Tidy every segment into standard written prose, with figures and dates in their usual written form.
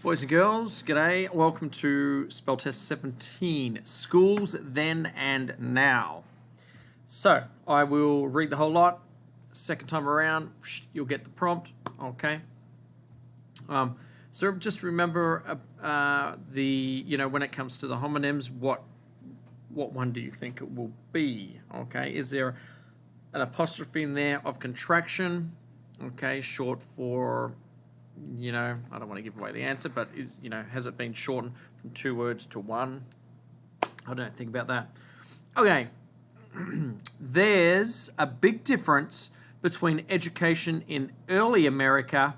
Boys and girls, g'day. Welcome to Spell Test 17, Schools Then and Now. So, I will read the whole lot. Second time around, you'll get the prompt, okay? So just remember when it comes to the homonyms, what one do you think it will be, okay? Is there an apostrophe in there of contraction, okay, short for... I don't want to give away the answer, but has it been shortened from 2 words to 1? I don't think about that. Okay, there's a big difference between education in early America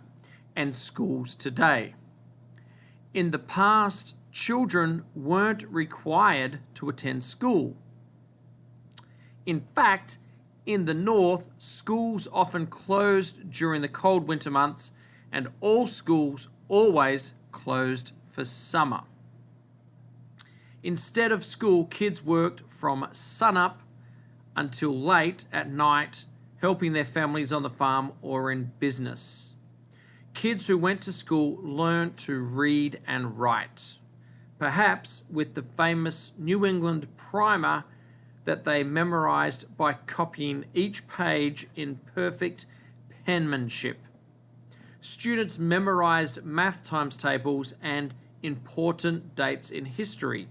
and schools today. In the past, children weren't required to attend school. In fact, in the North, schools often closed during the cold winter months, and all schools always closed for summer. Instead of school, kids worked from sunup until late at night, helping their families on the farm or in business. Kids who went to school learned to read and write, perhaps with the famous New England primer that they memorized by copying each page in perfect penmanship. Students memorized math times tables and important dates in history.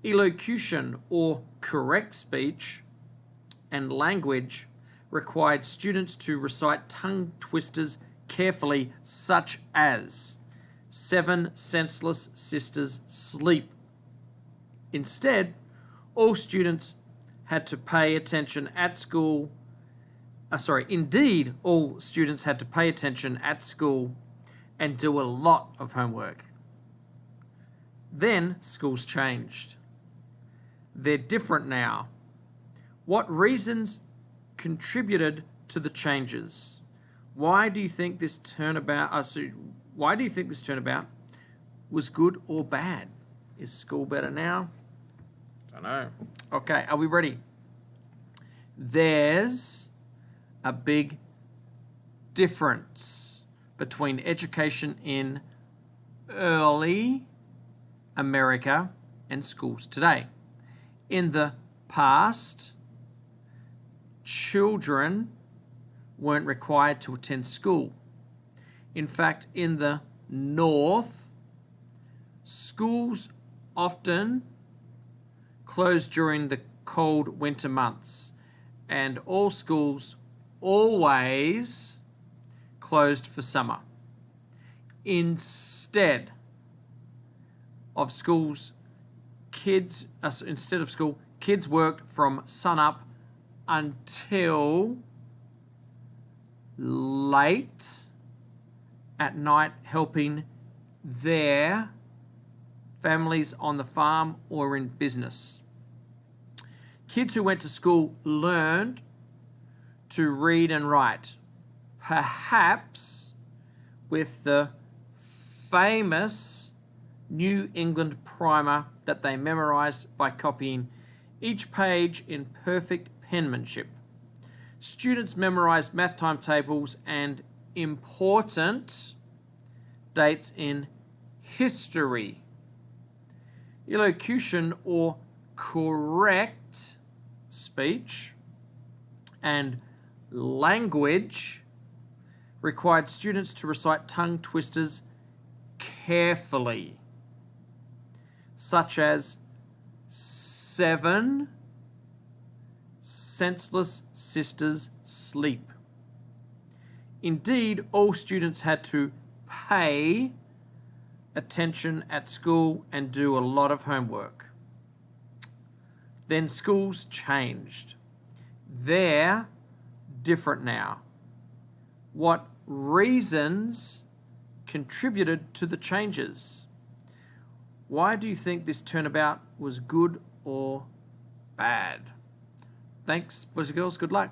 Elocution, or correct speech, and language required students to recite tongue twisters carefully, such as 7 senseless sisters sleep. Instead, all students had to pay attention at school. Indeed, all students had to pay attention at school and do a lot of homework. Then schools changed. They're different now. What reasons contributed to the changes? Why do you think this turnabout was good or bad? Is school better now? Don't know. Okay, are we ready? There's a big difference between education in early America and schools today. In the past, children weren't required to attend school. In fact, in the North, schools often closed during the cold winter months, and all schools always closed for summer. Instead of school, kids worked from sunup until late at night, helping their families on the farm or in business. Kids who went to school learned to read and write, perhaps with the famous New England primer that they memorized by copying each page in perfect penmanship. Students memorized math timetables and important dates in history. Elocution, or correct speech, and language required students to recite tongue twisters carefully, such as 7 senseless sisters sleep. Indeed, all students had to pay attention at school and do a lot of homework. Then schools changed. They're different now. What reasons contributed to the changes? Why do you think this turnabout was good or bad? Thanks, boys and girls. Good luck.